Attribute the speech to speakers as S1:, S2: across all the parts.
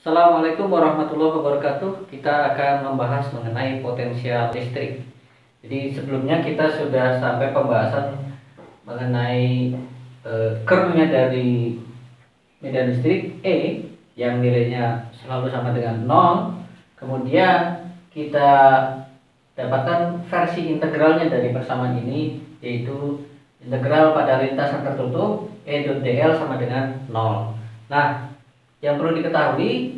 S1: Assalamualaikum warahmatullahi wabarakatuh. Kita akan membahas mengenai potensial listrik. Jadi sebelumnya kita sudah sampai pembahasan mengenai curve-nya dari medan listrik E yang nilainya selalu sama dengan 0. Kemudian kita dapatkan versi integralnya dari persamaan ini, yaitu integral pada lintasan tertutup E.dl sama dengan 0. Nah, yang perlu diketahui,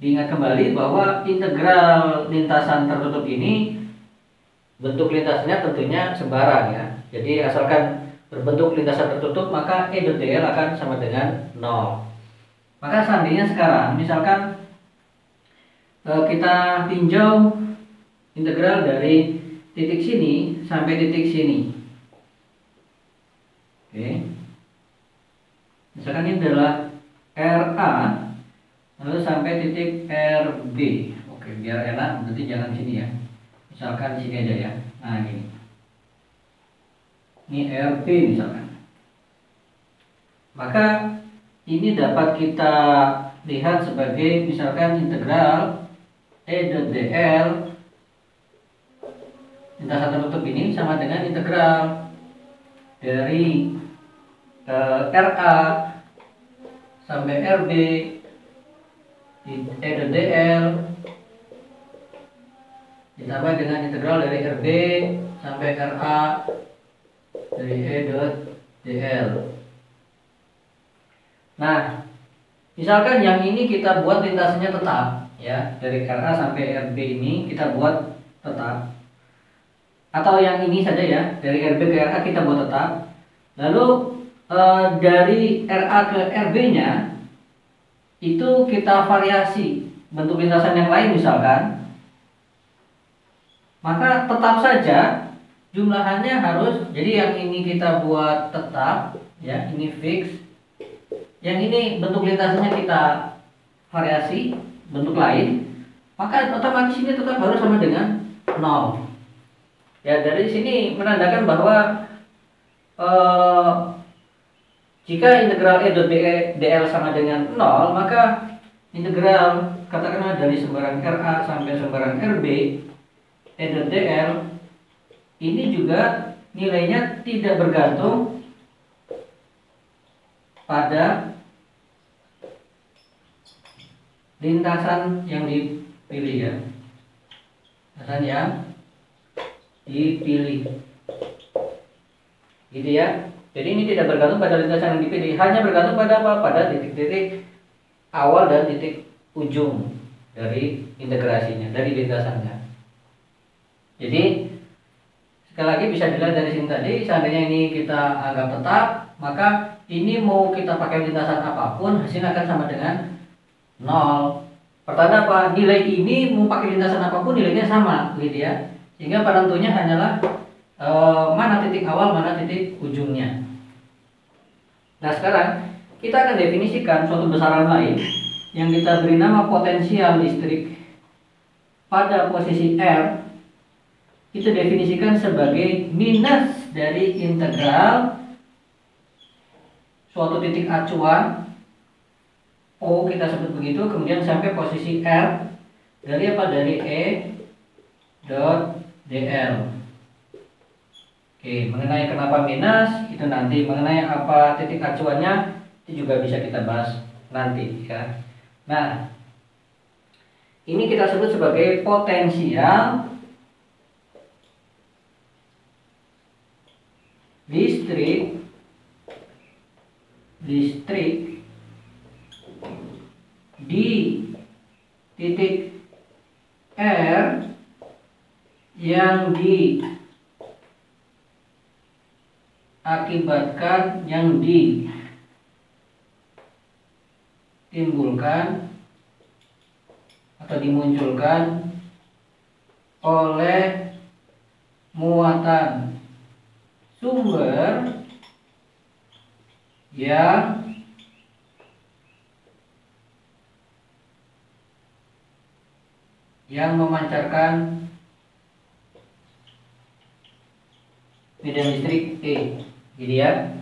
S1: diingat kembali bahwa integral lintasan tertutup ini bentuk lintasannya tentunya sembarang ya. Jadi asalkan berbentuk lintasan tertutup maka E.dl akan sama dengan 0. Maka seandainya sekarang misalkan kita tinjau integral dari titik sini sampai titik sini. Oke. Misalkan ini adalah RA lalu sampai titik RB. Oke, biar enak berarti jangan sini ya. Misalkan di sini aja ya. Nah, gini. Ini RB misalkan. Maka ini dapat kita lihat sebagai misalkan integral E.dl lintasan tertutup ini sama dengan integral dari RA sampai RB E.dl ditambah dengan integral dari RB sampai RA dari E.dl. Nah, misalkan yang ini kita buat lintasannya tetap ya, dari RA sampai RB ini kita buat tetap, atau yang ini saja ya, dari RB ke RA kita buat tetap. Lalu dari RA ke RB-nya itu kita variasi bentuk lintasan yang lain misalkan, maka tetap saja jumlahannya harus, jadi yang ini kita buat tetap ya, ini fix, yang ini bentuk lintasannya kita variasi bentuk lain, maka otomatis ini tetap harus sama dengan 0 ya. Dari sini menandakan bahwa jika integral E.dl sama dengan 0, maka integral katakanlah dari sembarang RA sampai sembarang RB E.dl ini juga nilainya tidak bergantung pada lintasan yang dipilih ya. Lintasan yang dipilih. Gitu ya. Jadi ini tidak bergantung pada lintasan yang dipilih, hanya bergantung pada apa? Pada titik-titik awal dan titik ujung dari integrasinya, dari lintasannya. Jadi sekali lagi bisa dilihat dari sini tadi, seandainya ini kita anggap tetap, maka ini mau kita pakai lintasan apapun, hasilnya akan sama dengan 0. Pertanda apa? Nilai ini mau pakai lintasan apapun nilainya sama, gitu ya. Sehingga penentunya hanyalah mana titik awal, mana titik ujungnya. Nah, sekarang kita akan definisikan suatu besaran lain yang kita beri nama potensial listrik pada posisi R. Kita definisikan sebagai minus dari integral suatu titik acuan O, kita sebut begitu, kemudian sampai posisi R dari apa? Dari E.dl. Oke, mengenai kenapa minus itu nanti, mengenai apa titik acuannya itu juga bisa kita bahas nanti ya. Nah, ini kita sebut sebagai potensial listrik di titik R yang diakibatkan, yang ditimbulkan atau dimunculkan oleh muatan sumber yang memancarkan medan listrik E, gitu ya.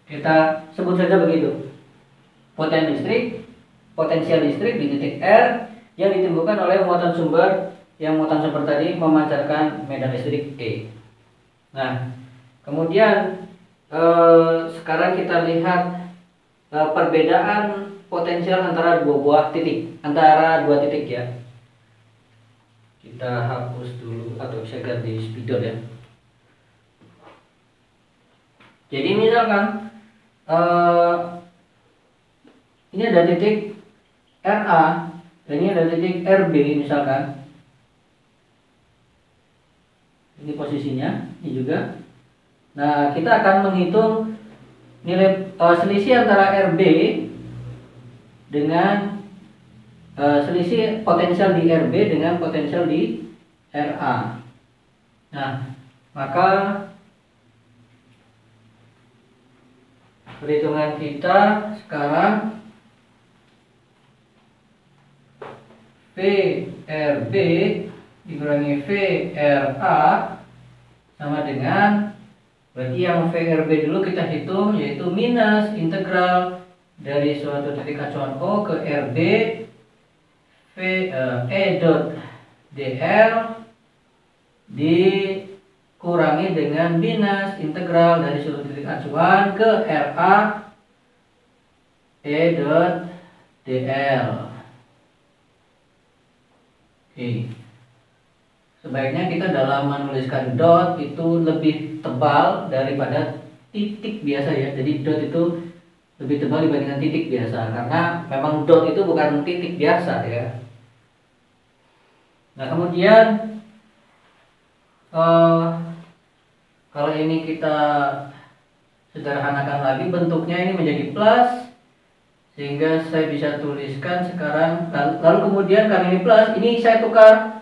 S1: Kita sebut saja begitu. Potensi listrik potensial listrik di titik R yang ditimbulkan oleh muatan sumber tadi memancarkan medan listrik E. Nah, kemudian sekarang kita lihat perbedaan potensial antara dua titik ya. Kita hapus dulu atau bisa ganti spidol ya. Jadi misalkan ini ada titik RA dan ini ada titik RB misalkan. Ini posisinya, ini juga. Nah, kita akan menghitung nilai selisih antara RB dengan selisih potensial di RB dengan potensial di RA. Nah, maka perhitungan kita sekarang VRB dikurangi VRA sama dengan, berarti yang VRB dulu kita hitung, yaitu minus integral dari suatu titik acuan O ke RB E dot dl dikurangi dengan minus integral dari suatu titik acuan ke RA E dot dl. Oke. Sebaiknya kita dalam menuliskan dot itu lebih tebal daripada titik biasa ya. Jadi dot itu lebih tebal dibandingkan titik biasa, karena memang dot itu bukan titik biasa ya. Nah, kemudian kalau ini kita sederhanakan lagi, bentuknya ini menjadi plus, sehingga saya bisa tuliskan sekarang. Lalu kemudian karena ini plus, ini saya tukar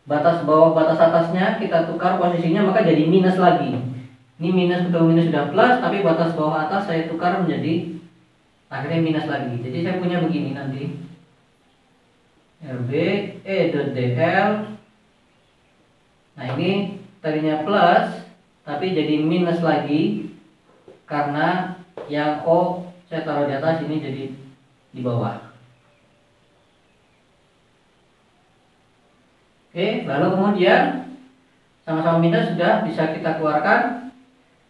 S1: batas bawah batas atasnya, kita tukar posisinya, maka jadi minus lagi. Ini minus ketemu minus sudah plus, tapi batas bawah atas saya tukar menjadi akhirnya minus lagi. Jadi saya punya begini nanti, RB E dot dl. Nah, ini tadinya plus tapi jadi minus lagi karena yang O saya taruh di atas, ini jadi di bawah. Oke, lalu kemudian sama-sama minus sudah bisa kita keluarkan.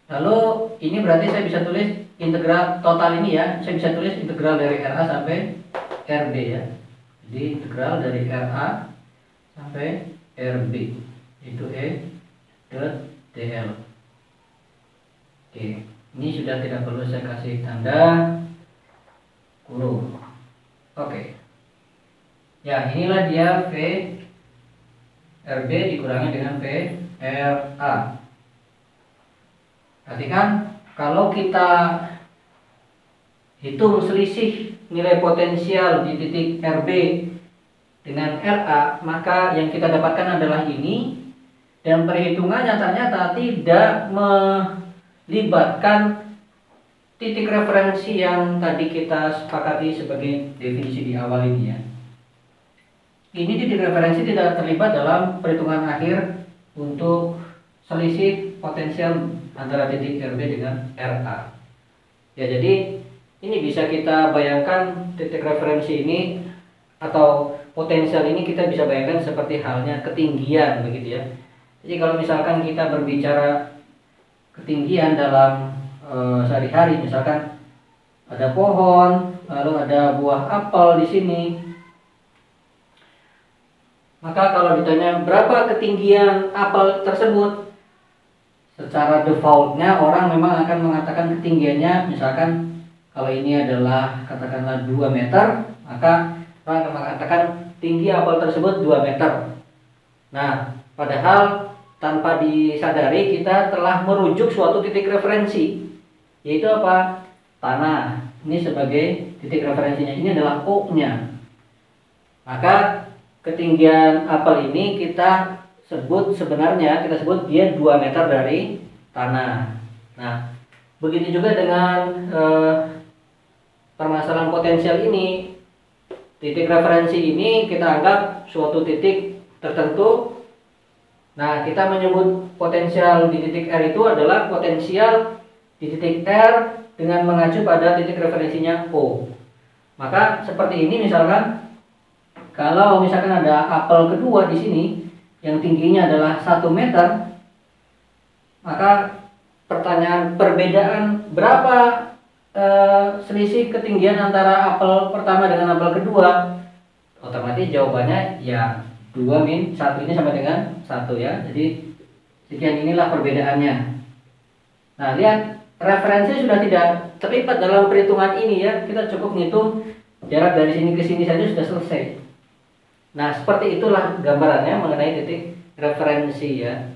S1: Lalu ini berarti saya bisa tulis integral total ini ya. Saya bisa tulis integral dari RA sampai RB ya. Jadi integral dari RA sampai RB itu E dot dl. Oke, ini sudah tidak perlu saya kasih tanda kurung. Oke. Ya, inilah dia V RB dikurangi dengan VRA. Perhatikan, kalau kita hitung selisih nilai potensial di titik RB dengan RA, maka yang kita dapatkan adalah ini, dan perhitungannya ternyata tidak melibatkan titik referensi yang tadi kita sepakati sebagai definisi di awal ini ya. Ini titik referensi tidak terlibat dalam perhitungan akhir untuk selisih potensial antara titik RB dengan RA. Ya, jadi ini bisa kita bayangkan titik referensi ini atau potensial ini kita bisa bayangkan seperti halnya ketinggian begitu ya. Jadi kalau misalkan kita berbicara ketinggian dalam sehari-hari, misalkan ada pohon, lalu ada buah apel di sini. Maka kalau ditanya berapa ketinggian apel tersebut, secara defaultnya orang memang akan mengatakan ketinggiannya, misalkan kalau ini adalah katakanlah 2 meter, maka orang akan mengatakan tinggi apel tersebut 2 meter. Nah, padahal tanpa disadari kita telah merujuk suatu titik referensi, yaitu apa? Tanah. Ini sebagai titik referensinya, ini adalah O-nya. Maka ketinggian apel ini kita sebut dia 2 meter dari tanah. Nah, begitu juga dengan permasalahan potensial ini. Titik referensi ini kita anggap suatu titik tertentu. Nah, kita menyebut potensial di titik R itu adalah potensial di titik R dengan mengacu pada titik referensinya O. Maka seperti ini misalkan, kalau misalkan ada apel kedua di sini yang tingginya adalah 1 meter, maka pertanyaan perbedaan berapa selisih ketinggian antara apel pertama dengan apel kedua, otomatis jawabannya ya 2 min 1 ini sama dengan 1 ya. Jadi sekian inilah perbedaannya. Nah, lihat referensi sudah tidak terlibat dalam perhitungan ini ya. Kita cukup menghitung jarak dari sini ke sini saja sudah selesai. Nah, seperti itulah gambarannya mengenai titik referensi ya.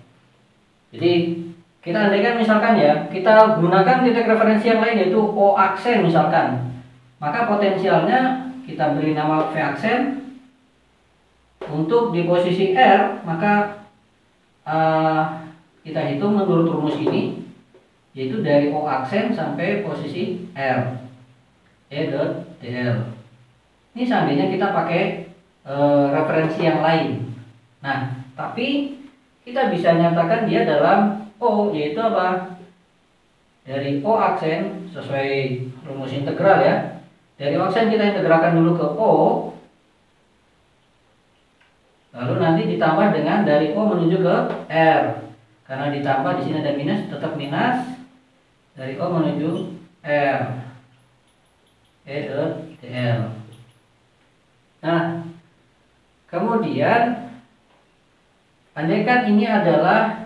S1: Jadi kita andaikan misalkan ya, kita gunakan titik referensi yang lain yaitu O aksen misalkan. Maka potensialnya kita beri nama V aksen. Untuk di posisi R, maka kita hitung menurut rumus ini, yaitu dari O aksen sampai posisi R, E dot dl. Ini seandainya kita pakai referensi yang lain. Nah, tapi kita bisa nyatakan dia dalam O, yaitu apa? Dari O aksen sesuai rumus integral ya. Dari O aksen kita integralkan dulu ke O, lalu nanti ditambah dengan dari O menuju ke R. Karena ditambah di sini ada minus, tetap minus dari O menuju R. E dot dl. Nah, kemudian andaikan ini adalah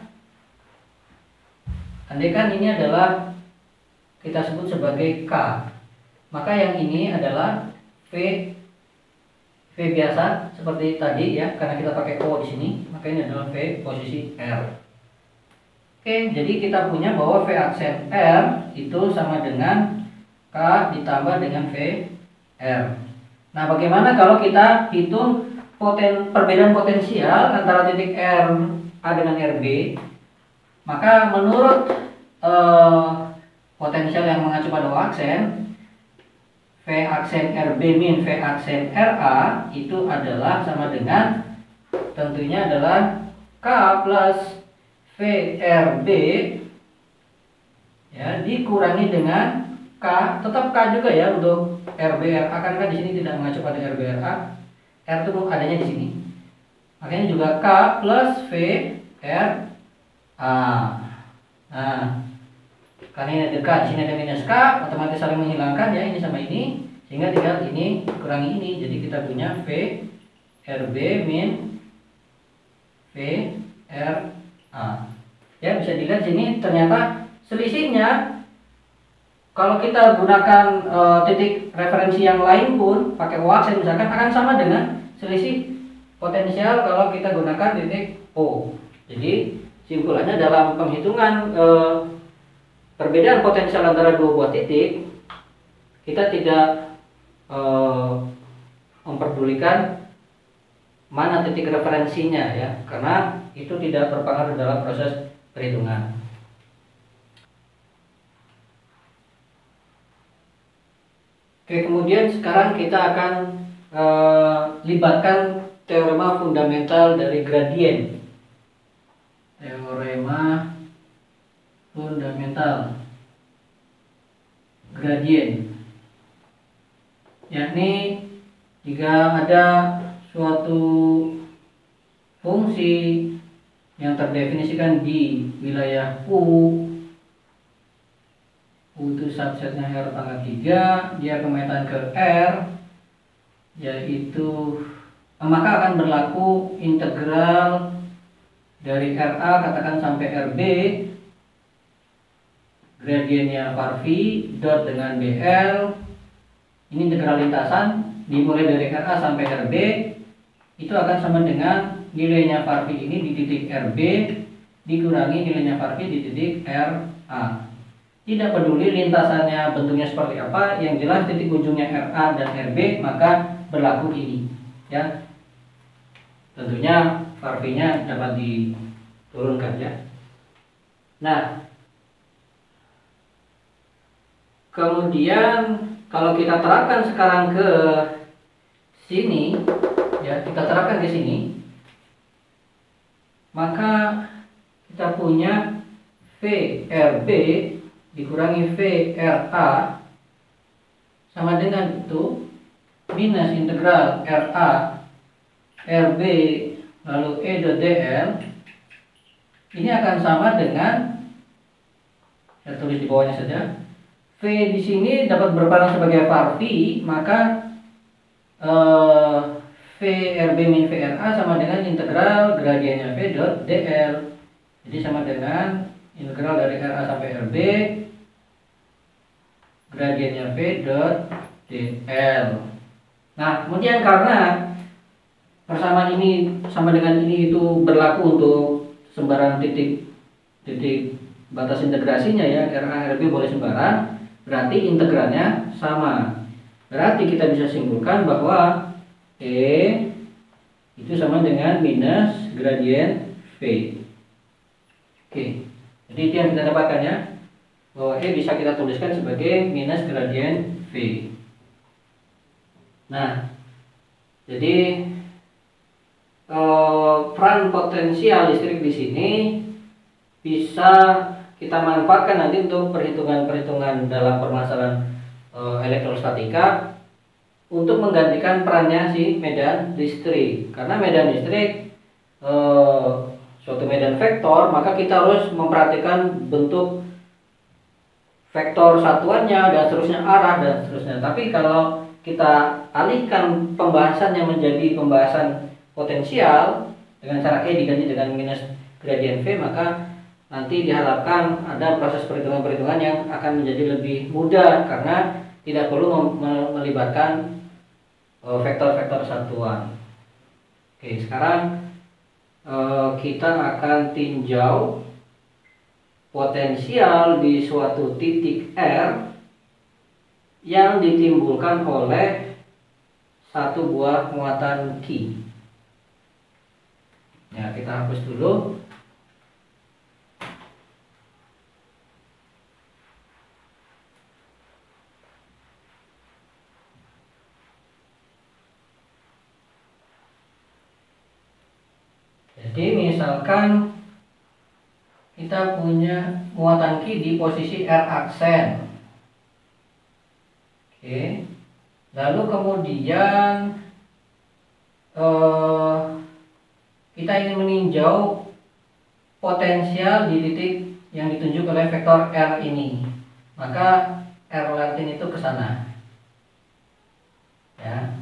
S1: kita sebut sebagai K, maka yang ini adalah V biasa seperti tadi ya, karena kita pakai O di sini, maka ini adalah V posisi R. Oke, jadi kita punya bahwa V aksen R itu sama dengan K ditambah dengan V R. Nah, bagaimana kalau kita hitung perbedaan potensial antara titik R A dengan RB? Maka menurut potensial yang mengacu pada O aksen, V aksen RB min V aksen RA itu adalah sama dengan, tentunya adalah K plus VRB ya, dikurangi dengan K, tetap K juga ya untuk RB RA, kan di sini tidak mengacu pada RB RA, R itu adanya di sini, makanya juga K plus V R A. Nah, karena ini ada K, di sini ada minus K, otomatis saling menghilangkan ya, ini sama ini, sehingga tinggal ini kurangi ini, jadi kita punya V RB min V R A. Ya, bisa dilihat sini ternyata selisihnya kalau kita gunakan titik referensi yang lain pun pakai O aksen misalkan akan sama dengan selisih potensial kalau kita gunakan titik O. Jadi simpulannya dalam penghitungan perbedaan potensial antara dua buah titik, kita tidak memperdulikan mana titik referensinya ya, karena itu tidak berpengaruh dalam proses perhitungan. Oke, kemudian sekarang kita akan libatkan teorema fundamental dari gradien. Teorema fundamental gradien, yakni jika ada suatu fungsi yang terdefinisikan di wilayah U itu subsetnya R pangkat 3, dia kemetaan ke R, yaitu maka akan berlaku integral dari RA katakan sampai RB, gradiennya var V dot dengan BL, ini integral lintasan dimulai dari RA sampai RB, itu akan sama dengan nilainya var V ini di titik RB dikurangi nilainya var V di titik RA. Tidak peduli lintasannya bentuknya seperti apa, yang jelas titik ujungnya RA dan RB maka berlaku ini ya. Tentunya var V-nya dapat diturunkan ya. Nah, kemudian kalau kita terapkan sekarang ke sini ya, kita terapkan ke sini, maka kita punya VRB dikurangi VRA sama dengan itu minus integral RA RB lalu E dot dl ini akan sama dengan, saya tulis di bawahnya saja, V di sini dapat berperan sebagai var V, maka V RB min V RA sama dengan integral gradiennya V dot dl. Jadi sama dengan integral dari RA sampai RB gradiennya V dot dl. Nah, kemudian karena persamaan ini sama dengan ini itu berlaku untuk sembarang titik batas integrasinya ya, RA RB boleh sembarang, berarti integralnya sama. Berarti kita bisa simpulkan bahwa E itu sama dengan minus gradien V. Oke, jadi itu yang kita dapatkan ya, bahwa E bisa kita tuliskan sebagai minus gradien V. Nah, jadi peran potensial listrik di sini bisa kita manfaatkan nanti untuk perhitungan-perhitungan dalam permasalahan elektrostatika untuk menggantikan perannya si medan listrik. Karena medan listrik suatu medan vektor, maka kita harus memperhatikan bentuk vektor satuannya dan seterusnya, arah dan seterusnya. Tapi kalau kita alihkan pembahasannya menjadi pembahasan potensial dengan cara E diganti dengan minus gradien V, maka nanti diharapkan ada proses perhitungan-perhitungan yang akan menjadi lebih mudah karena tidak perlu melibatkan vektor-vektor satuan. Oke, sekarang kita akan tinjau potensial di suatu titik R yang ditimbulkan oleh satu buah muatan Q. Ya, kita hapus dulu. Jadi misalkan kita punya muatan Q di posisi R aksen. Oke. Lalu kemudian kita ingin meninjau potensial di titik yang ditunjuk oleh vektor R ini. Maka R latin itu ke sana. Ya.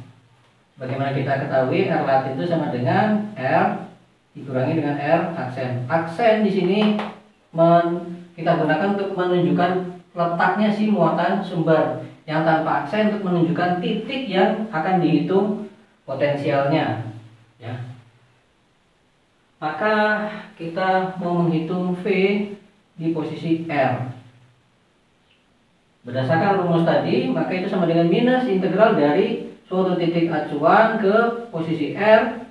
S1: Bagaimana kita ketahui R latin itu sama dengan R dikurangi dengan R aksen. Aksen di sini kita gunakan untuk menunjukkan letaknya si muatan sumber. Yang tanpa aksen untuk menunjukkan titik yang akan dihitung potensialnya. Ya. Maka kita mau menghitung V di posisi R. Berdasarkan rumus tadi, maka itu sama dengan minus integral dari suatu titik acuan ke posisi R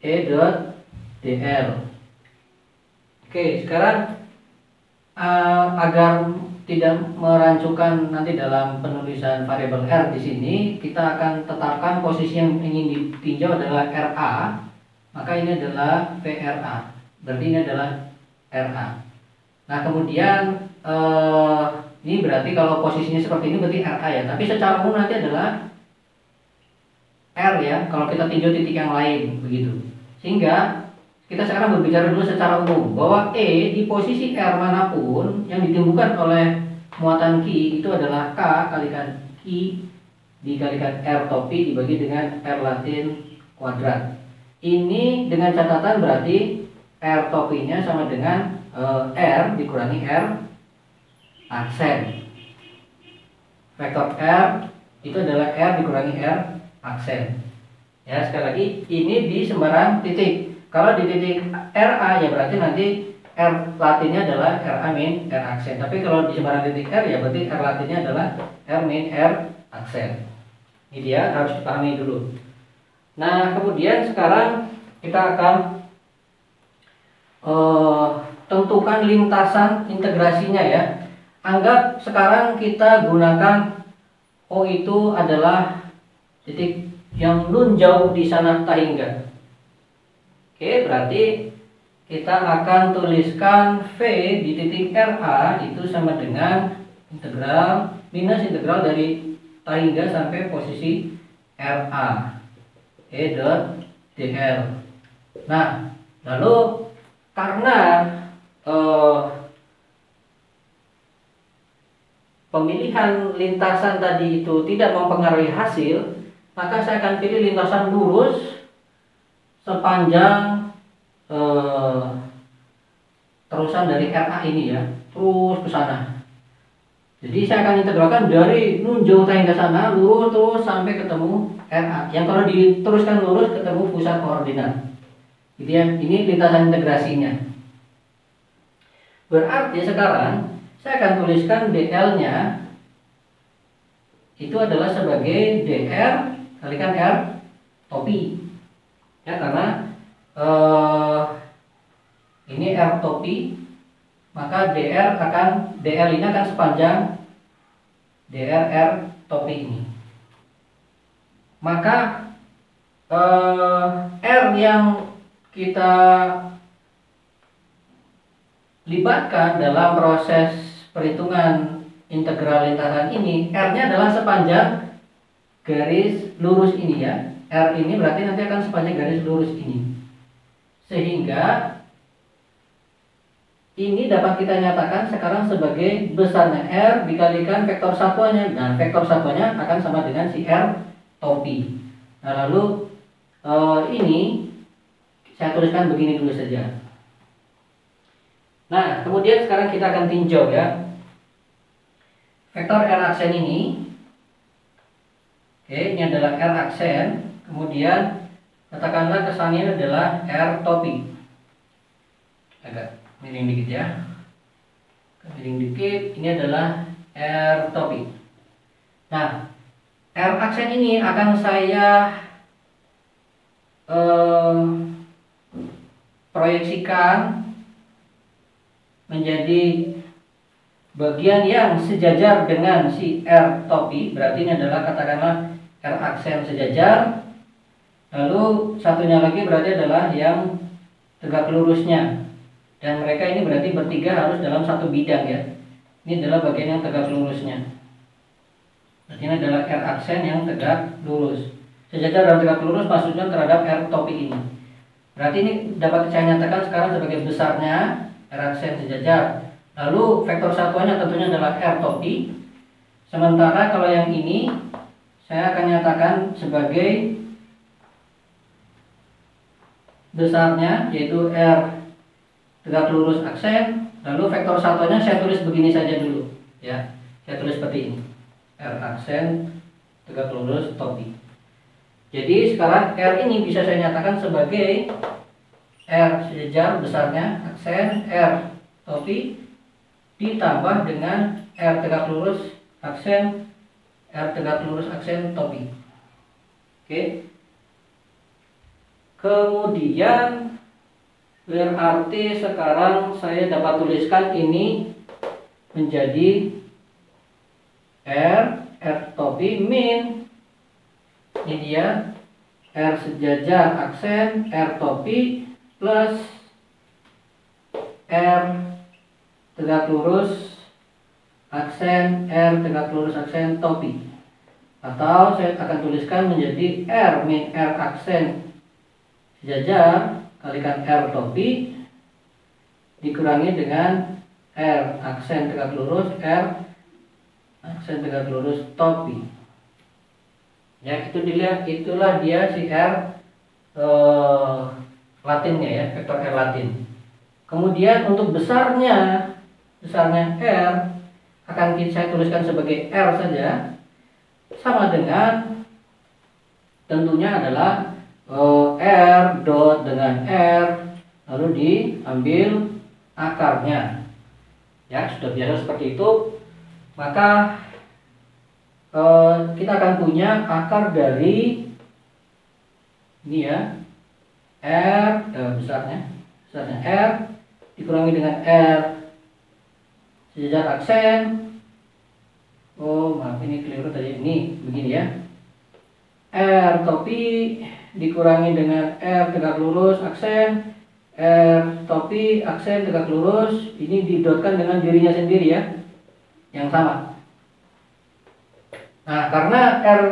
S1: E dot dl. Oke, sekarang agar tidak merancukan nanti dalam penulisan variabel R di sini, kita akan tetapkan posisi yang ingin ditinjau adalah RA. Maka ini adalah VRA. Berarti ini adalah RA. Nah, kemudian ini berarti kalau posisinya seperti ini berarti RA ya. Tapi secara umum nanti adalah R ya, kalau kita tinjau titik yang lain begitu. Sehingga kita sekarang berbicara dulu secara umum bahwa E di posisi R manapun yang ditimbulkan oleh muatan Q itu adalah K kalikan Q dikalikan R topi dibagi dengan R latin kuadrat. Ini dengan catatan berarti R topinya sama dengan R dikurangi R aksen. Vektor R itu adalah R dikurangi R aksen. Ya, sekali lagi ini di sembarang titik. Kalau di titik RA ya berarti nanti R latinnya adalah RA min R aksen. Tapi kalau di sembarang titik R ya berarti R latinnya adalah R min R aksen. Ini dia harus dipahami dulu. Nah, kemudian sekarang kita akan tentukan lintasan integrasinya ya. Anggap sekarang kita gunakan O itu adalah titik yang nun jauh di sana Tahingga. Oke, berarti kita akan tuliskan V di titik RA itu sama dengan integral minus integral dari Tahingga sampai posisi RA E dot DL. Nah, lalu karena pemilihan lintasan tadi itu tidak mempengaruhi hasil, maka saya akan pilih lintasan lurus sepanjang terusan dari RA ini ya, terus ke sana. Jadi saya akan integralkan dari nunjuk hingga sana, lurus terus sampai ketemu RA. Yang kalau diteruskan lurus ketemu pusat koordinat. Gitu ya, ini lintasan integrasinya. Berarti sekarang saya akan tuliskan DL-nya itu adalah sebagai DR kalikan R topi. Ya, karena ini R topi, maka DL ini akan sepanjang DR R topi ini. Maka R yang kita libatkan dalam proses perhitungan integral lintasan ini, R-nya adalah sepanjang garis lurus ini ya. R ini berarti nanti akan sepanjang garis lurus ini. Sehingga ini dapat kita nyatakan sekarang sebagai besarnya R dikalikan vektor satuannya. Nah, vektor satuannya akan sama dengan si R topi. Nah, lalu ini saya tuliskan begini dulu saja. Nah, kemudian sekarang kita akan tinjau ya. Vektor R aksen ini. Oke, ini adalah R aksen. Kemudian katakanlah kesannya adalah R topi. Agak miring dikit ya. Miring dikit, ini adalah R topi. Nah, R aksen ini akan saya proyeksikan menjadi bagian yang sejajar dengan si R topi. Berarti ini adalah katakanlah R aksen sejajar. Lalu satunya lagi berarti adalah yang tegak lurusnya. Dan mereka ini berarti bertiga harus dalam satu bidang ya. Ini adalah bagian yang tegak lurusnya. Berarti ini adalah R aksen yang tegak lurus. Sejajar dan tegak lurus maksudnya terhadap R topi ini. Berarti ini dapat saya nyatakan sekarang sebagai besarnya R aksen sejajar. Lalu vektor satuannya tentunya adalah R topi. Sementara kalau yang ini saya akan nyatakan sebagai besarnya, yaitu R tegak lurus aksen. Lalu vektor satuannya saya tulis begini saja dulu ya. Saya tulis seperti ini. R aksen tegak lurus topi. Jadi sekarang R ini bisa saya nyatakan sebagai R sejajar besarnya aksen R topi ditambah dengan R tegak lurus aksen topi. Oke. Kemudian berarti sekarang saya dapat tuliskan ini menjadi R topi min, ini dia R sejajar aksen R topi plus R tegak lurus aksen R tegak lurus aksen topi. Atau saya akan tuliskan menjadi R min R aksen sejajar kalikan R topi dikurangi dengan R aksen tegak lurus R aksen tegak lurus topi. Ya, itu dilihat, itulah dia si R latinnya ya, vektor R latin. Kemudian untuk besarnya R akan saya tuliskan sebagai R saja, sama dengan tentunya adalah R dot dengan R lalu diambil akarnya. Ya, sudah biasa seperti itu. Maka kita akan punya akar dari ini ya, R besarnya R dikurangi dengan R sejajar aksen. Oh maaf, ini keliru tadi, ini begini ya, R topi dikurangi dengan R tegak lurus aksen R topi aksen tegak lurus, ini didotkan dengan dirinya sendiri ya, yang sama. Nah, karena R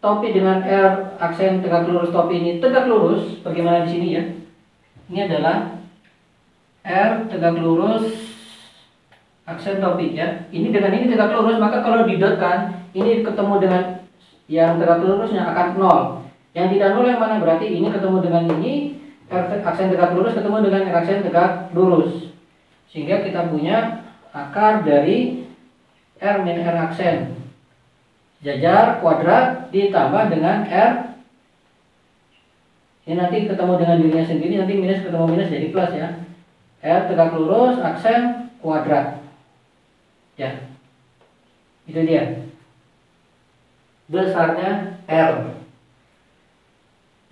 S1: topi dengan R aksen tegak lurus topi ini tegak lurus, bagaimana di sini ya? Ini adalah R tegak lurus aksen topi ya. Ini dengan ini tegak lurus, maka kalau didotkan ini ketemu dengan yang tegak lurusnya akan 0. Yang tidak 0 yang mana? Berarti ini ketemu dengan ini R aksen tegak lurus ketemu dengan R aksen tegak lurus. Sehingga kita punya akar dari R min R aksen jajar kuadrat ditambah dengan R. Ini nanti ketemu dengan dirinya sendiri, nanti minus ketemu minus jadi plus ya. R tegak lurus aksen kuadrat. Ya. Itu dia. Besarnya R.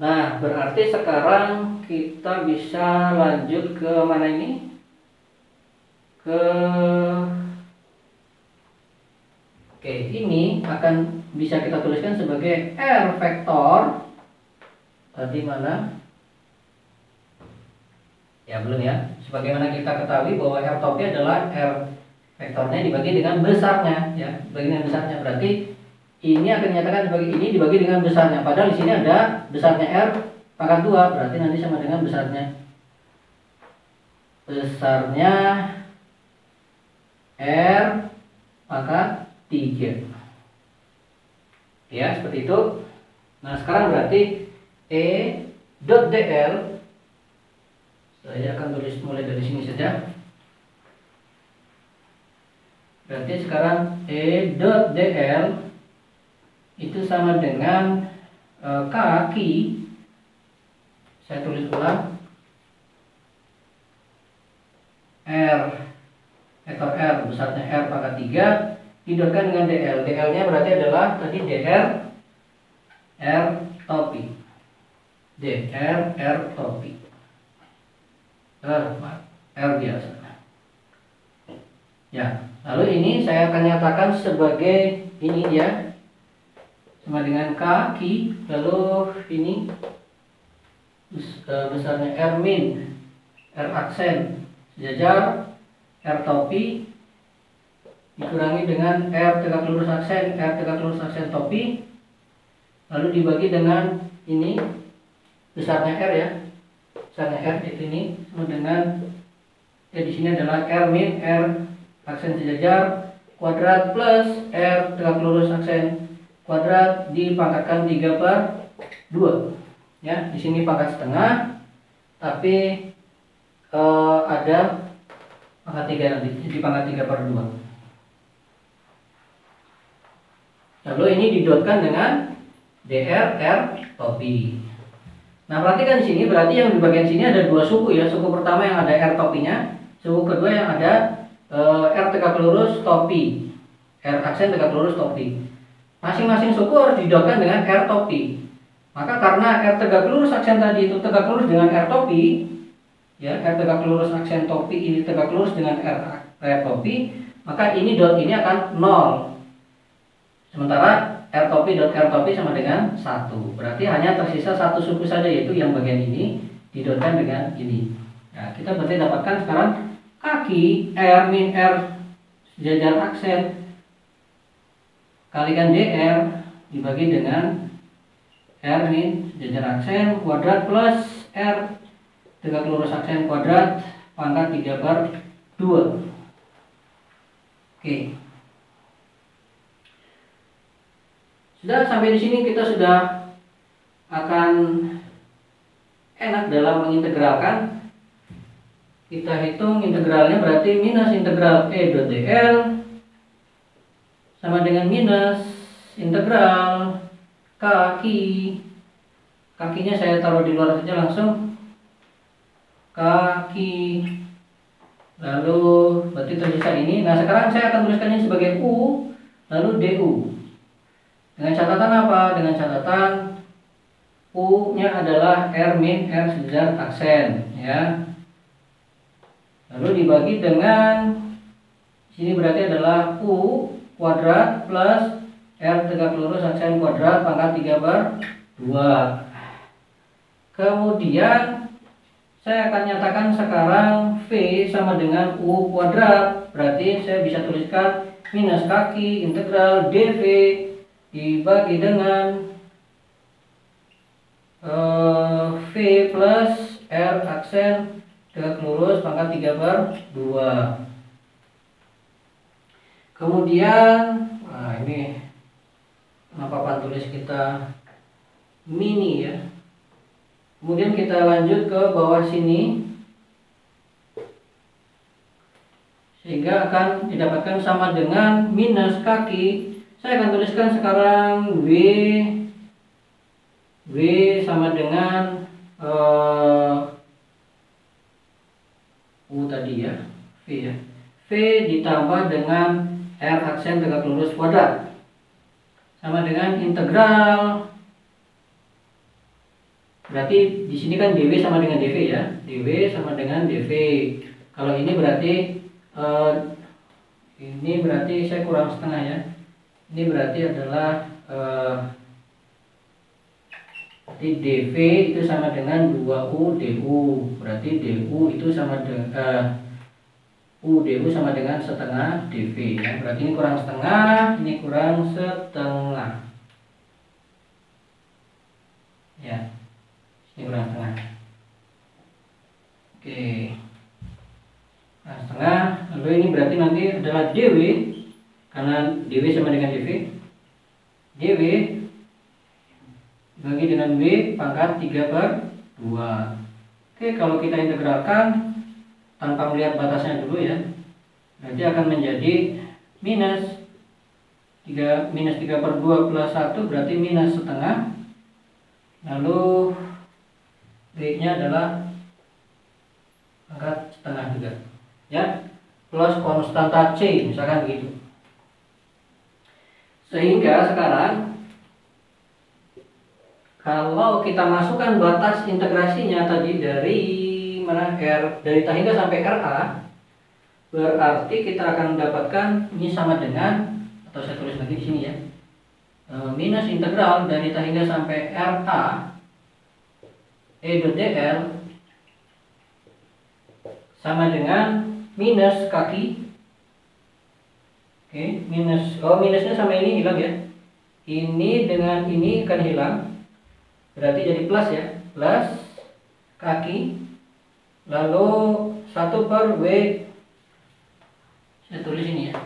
S1: Nah, berarti sekarang kita bisa lanjut ke mana ini? Oke, ini akan bisa kita tuliskan sebagai R vektor. Tadi mana? Ya, belum ya. Sebagaimana kita ketahui bahwa R topi adalah R vektornya dibagi dengan besarnya, ya. Dibagi dengan besarnya berarti ini akan dinyatakan sebagai ini dibagi dengan besarnya. Padahal di sini ada besarnya R pangkat 2, berarti nanti sama dengan besarnya R pangkat 3. Ya, seperti itu. Nah, sekarang berarti E dot dl, saya akan tulis mulai dari sini saja. Berarti sekarang E dot dl itu sama dengan kaki, saya tulis ulang, R vektor R besarnya R pangkat 3 didotkan dengan dl. dl nya berarti adalah tadi dr R topi, dr R topi, R biasa. Ya, lalu ini saya akan nyatakan sebagai ini ya, sama dengan kaki, lalu ini besarnya R min R aksen sejajar R topi dikurangi dengan R tegak lurus aksen topi, lalu dibagi dengan ini besarnya R ya, besarnya R itu ini sama dengan di sini adalah R min R aksen sejajar kuadrat plus R tegak lurus aksen kuadrat dipangkatkan 3/2 ya. Di sini pangkat setengah, tapi ada pangkat 3 nanti, jadi pangkat 3/2. Lalu ini didotkan dengan dr R topi. Nah, perhatikan di sini, berarti yang di bagian sini ada dua suku ya. Suku pertama yang ada R topinya, suku kedua yang ada R tegak lurus topi, R aksen tegak lurus topi. Masing-masing suku harus didotkan dengan R topi. Maka karena R tegak lurus aksen tadi itu tegak lurus dengan R topi, ya, R tegak lurus aksen topi ini tegak lurus dengan R topi, maka ini dot ini akan 0. Sementara R topi dot R topi sama dengan 1. Berarti hanya tersisa satu suku saja, yaitu yang bagian ini didotkan dengan ini. Nah, kita berarti dapatkan sekarang kaki R min R sejajar aksen kalikan dr dibagi dengan R min sejajar aksen kuadrat plus R tegak lurus aksen kuadrat pangkat 3/2. Oke. Sudah sampai di sini kita sudah akan enak dalam mengintegralkan. Kita hitung integralnya, berarti minus integral E dot dl sama dengan minus integral kakinya saya taruh di luar saja langsung, kaki, lalu berarti tersisa ini. Nah, sekarang saya akan tuliskannya sebagai U lalu du. Dengan catatan apa? Dengan catatan U nya adalah R min R sejajar aksen ya. Lalu dibagi dengan sini berarti adalah U kuadrat plus R tegak lurus aksen kuadrat pangkat 3/2. Kemudian saya akan nyatakan sekarang V sama dengan U kuadrat. Berarti saya bisa tuliskan minus kaki integral dV dibagi dengan V plus R aksen tegak lurus pangkat 3/2. Kemudian, nah ini kenapa papan tulis kita mini ya. Kemudian kita lanjut ke bawah sini, sehingga akan didapatkan sama dengan minus kaki. Saya akan tuliskan sekarang W sama dengan U tadi ya, V ya. V ditambah dengan R aksen tegak lurus kuadrat sama dengan integral. Berarti di sini kan dw sama dengan dv ya, dw sama dengan dv. Kalau ini berarti saya kurang setengah ya. Ini berarti adalah dv itu sama dengan 2u du. Berarti du itu sama dengan du sama dengan setengah dv ya. Berarti ini kurang setengah, ini kurang setengah. Ya. Ini kurang setengah. Oke. Kurang setengah. Lalu ini berarti nanti adalah dw, karena dw sama dengan dv. Dw bagi dengan w pangkat 3/2. Oke, kalau kita integralkan tanpa melihat batasnya dulu ya, nanti akan menjadi minus 3/2 plus 1 berarti minus setengah. Lalu B-nya adalah pangkat setengah juga ya, plus konstanta C misalkan begitu. Sehingga sekarang kalau kita masukkan batas integrasinya tadi dari mana dari T hingga sampai RA, berarti kita akan mendapatkan ini sama dengan, atau saya tulis lagi di sini ya, minus integral dari T hingga sampai RA E/dl sama dengan minus kaki. Oke, minusnya sama ini hilang ya. Ini dengan ini akan hilang. Berarti jadi plus ya. Plus kaki. Lalu 1/W. Saya tulis ini ya.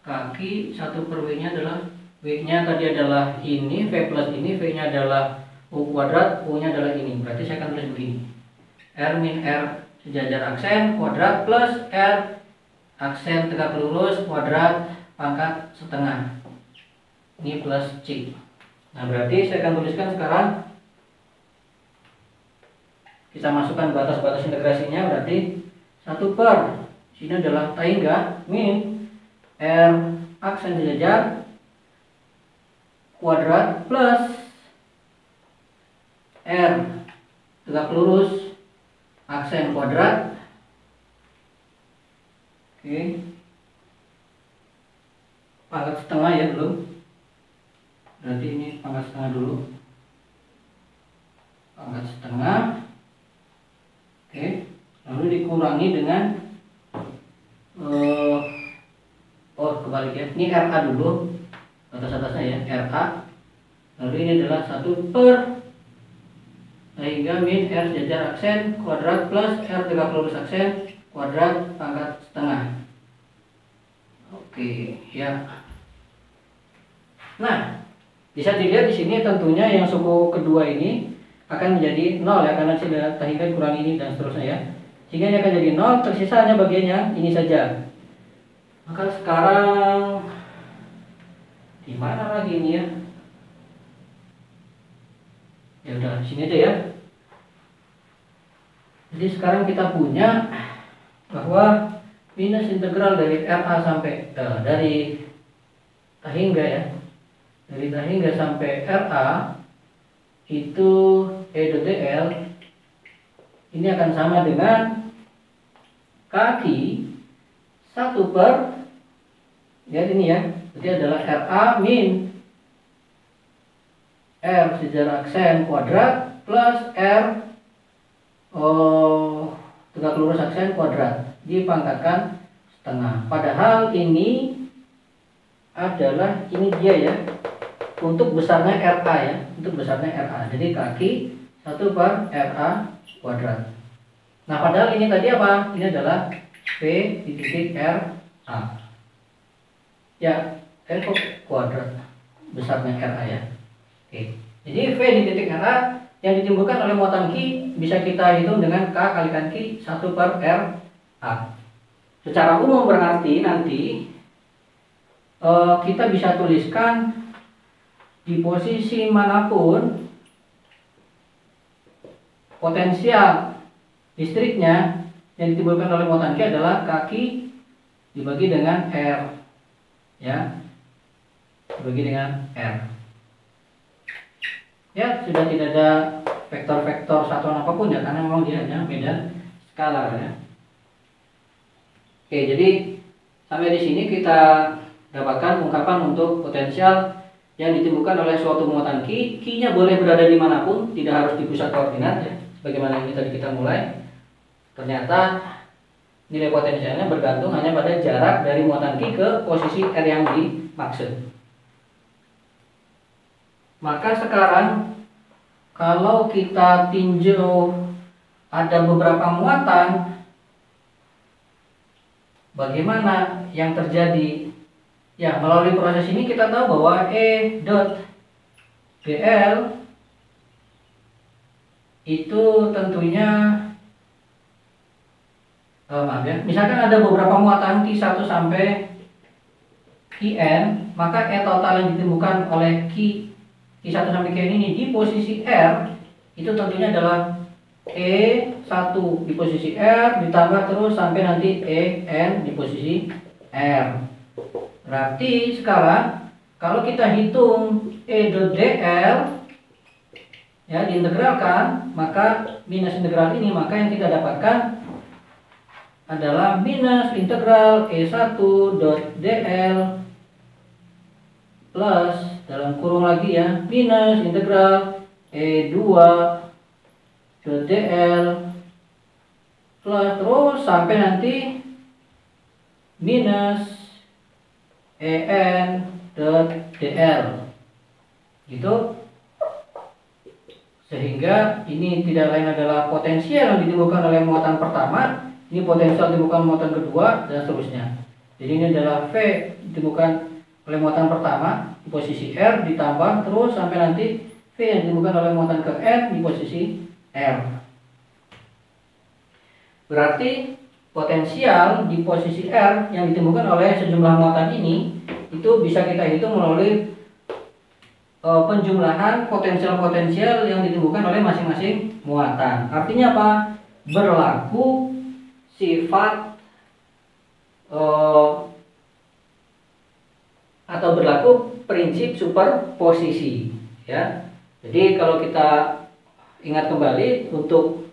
S1: Kaki 1/W nya adalah, W nya tadi adalah ini, V plus ini, V nya adalah U kuadrat, U nya adalah ini. Berarti saya akan tulis begini. R min R sejajar aksen kuadrat plus R aksen tegak lurus kuadrat pangkat setengah. Ini plus C. Nah, berarti saya akan tuliskan sekarang, kita masukkan batas-batas integrasinya, berarti 1/, sini adalah T hingga min R aksen sejajar kuadrat plus R tegak lurus aksen kuadrat. Oke, pangkat setengah ya belum, berarti ini pangkat setengah dulu, pangkat setengah. Oke, lalu dikurangi dengan kebalik ya, ini RA dulu, atas-atasnya ya, RA. Lalu ini adalah 1/, sehingga min R sejajar aksen kuadrat plus R tegak lurus aksen kuadrat pangkat setengah. Oke ya. Nah, bisa dilihat di sini tentunya yang suku kedua ini akan menjadi 0 ya, karena sudah T hingga kurang ini dan seterusnya ya. Sehingga ini akan jadi 0, tersisa hanya bagiannya ini saja. Maka sekarang di mana lagi ini ya? Ya udah, sini aja ya. Jadi sekarang kita punya bahwa minus integral dari RA sampai dari T hingga ya, dari T hingga sampai RA itu E/dl ini akan sama dengan kaki 1/, lihat ini ya, jadi adalah RA min R sejajar aksen kuadrat plus R tegak lurus aksen kuadrat dipangkatkan setengah. Padahal ini adalah, ini dia ya, untuk besarnya RA ya, untuk besarnya RA. Jadi kaki 1 per RA kuadrat. Nah, padahal ini tadi apa? Ini adalah V di titik RA. Ya, R kuadrat besarnya RA ya. Oke. Jadi V di titik RA yang ditimbulkan oleh muatan Q bisa kita hitung dengan K kalikan Q 1 per RA. Secara umum berarti nanti kita bisa tuliskan di posisi manapun potensial listriknya yang ditimbulkan oleh muatan Q adalah kaki dibagi dengan R ya, dibagi dengan R ya. Sudah tidak ada vektor-vektor satuan apapun ya, karena memang dia hanya beda skalar ya. Oke, jadi sampai di sini kita dapatkan ungkapan untuk potensial yang ditimbulkan oleh suatu muatan Q. Q-nya boleh berada dimanapun, tidak harus di pusat koordinat ya. Bagaimana ini tadi kita mulai. Ternyata nilai potensialnya bergantung hanya pada jarak dari muatan Q ke posisi R yang dimaksud. Maka sekarang kalau kita tinjau ada beberapa muatan, bagaimana yang terjadi? Ya, melalui proses ini kita tahu bahwa E dot dl itu tentunya maaf ya, misalkan ada beberapa muatan Q1 sampai Qn, maka E total yang ditemukan oleh Q1 sampai Qn ini di posisi R itu tentunya adalah E1 di posisi R ditambah terus sampai nanti En di posisi R. Berarti sekarang kalau kita hitung E dot dl ya, diintegralkan, maka minus integral ini, maka yang kita dapatkan adalah minus integral E1 dot dl plus dalam kurung lagi ya, minus integral E2 dot dl plus terus sampai nanti minus En dot dl gitu. Sehingga ini tidak lain adalah potensial yang ditimbulkan oleh muatan pertama, ini potensial ditimbulkan muatan kedua, dan seterusnya. Jadi ini adalah V ditimbulkan oleh muatan pertama di posisi R ditambah terus sampai nanti V yang ditimbulkan oleh muatan ke N di posisi R. Berarti potensial di posisi R yang ditimbulkan oleh sejumlah muatan ini itu bisa kita hitung melalui penjumlahan potensial-potensial yang ditimbulkan oleh masing-masing muatan. Artinya apa? Berlaku sifat atau berlaku prinsip superposisi ya. Jadi kalau kita ingat kembali untuk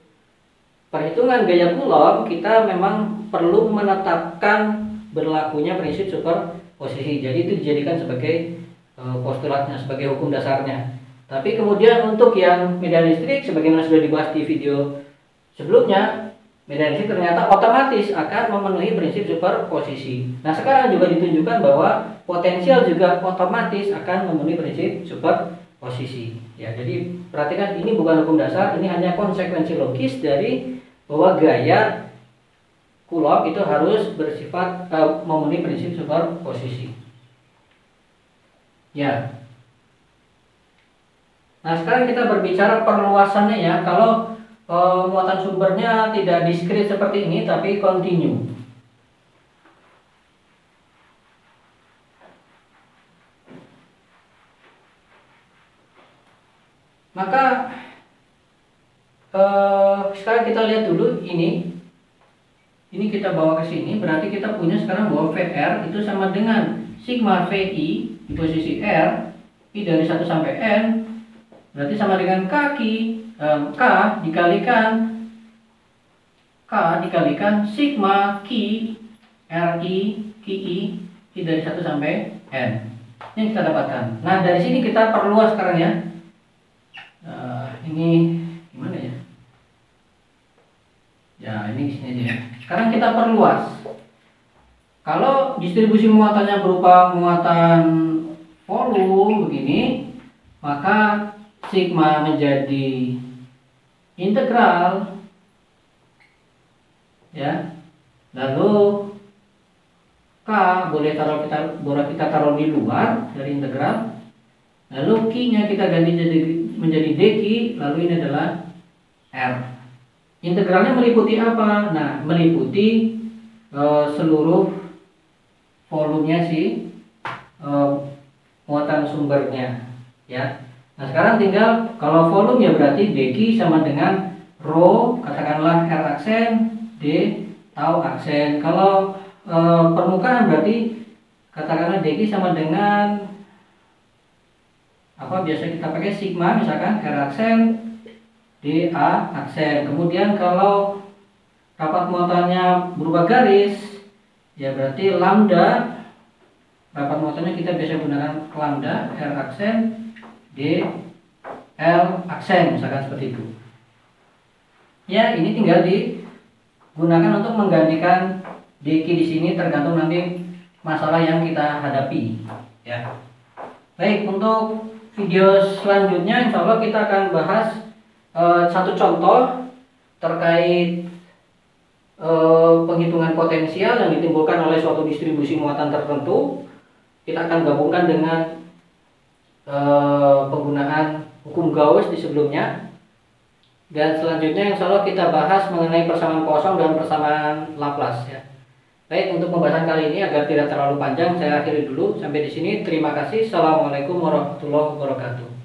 S1: perhitungan gaya Coulomb, kita memang perlu menetapkan berlakunya prinsip superposisi. Jadi itu dijadikan sebagai postulatnya, sebagai hukum dasarnya. Tapi kemudian untuk yang medan listrik, sebagaimana sudah dibahas di video sebelumnya, medan listrik ternyata otomatis akan memenuhi prinsip superposisi. Nah, sekarang juga ditunjukkan bahwa potensial juga otomatis akan memenuhi prinsip superposisi. Ya, jadi perhatikan, ini bukan hukum dasar, ini hanya konsekuensi logis dari bahwa gaya Coulomb itu harus bersifat memenuhi prinsip superposisi. Ya. Nah, sekarang kita berbicara perluasannya ya. Kalau muatan sumbernya tidak diskrit seperti ini tapi kontinu. Maka sekarang kita lihat dulu ini. Ini kita bawa ke sini, berarti kita punya sekarang bahwa VR itu sama dengan sigma VI di posisi R, I dari 1 sampai N, berarti sama dengan K dikalikan sigma Q RI QI I dari 1 sampai N. Ini yang kita dapatkan. Nah, dari sini kita perluas sekarang ya. Ini gimana ya? Ya, ini di sini aja ya. Sekarang kita perluas. Kalau distribusi muatannya berupa muatan
S2: volume begini, maka sigma menjadi integral, ya. Lalu K boleh kita taruh di luar dari integral. Lalu Q-nya kita ganti menjadi dq, lalu ini adalah R. Integralnya meliputi apa? Nah, meliputi seluruh volumenya si muatan sumbernya, ya. Nah, sekarang tinggal kalau volume ya berarti dq sama dengan rho, katakanlah R aksen, D tau aksen. Kalau permukaan berarti katakanlah dq sama dengan apa, biasa kita pakai sigma, misalkan R aksen dA aksen. Kemudian kalau rapat muatannya berubah garis, ya berarti lambda, rapat muatannya kita biasa gunakan lambda R aksen D L aksen, misalkan seperti itu. Ya, ini tinggal digunakan untuk menggantikan dq di sini, tergantung nanti masalah yang kita hadapi, ya. Baik, untuk video selanjutnya insya Allah kita akan bahas satu contoh terkait penghitungan potensial yang ditimbulkan oleh suatu distribusi muatan tertentu. Kita akan gabungkan dengan penggunaan hukum Gauss di sebelumnya. Dan selanjutnya insya Allah kita bahas mengenai persamaan Poisson dan persamaan Laplace, ya. Baik, untuk pembahasan kali ini agar tidak terlalu panjang, saya akhiri dulu sampai di sini. Terima kasih. Assalamualaikum warahmatullahi wabarakatuh.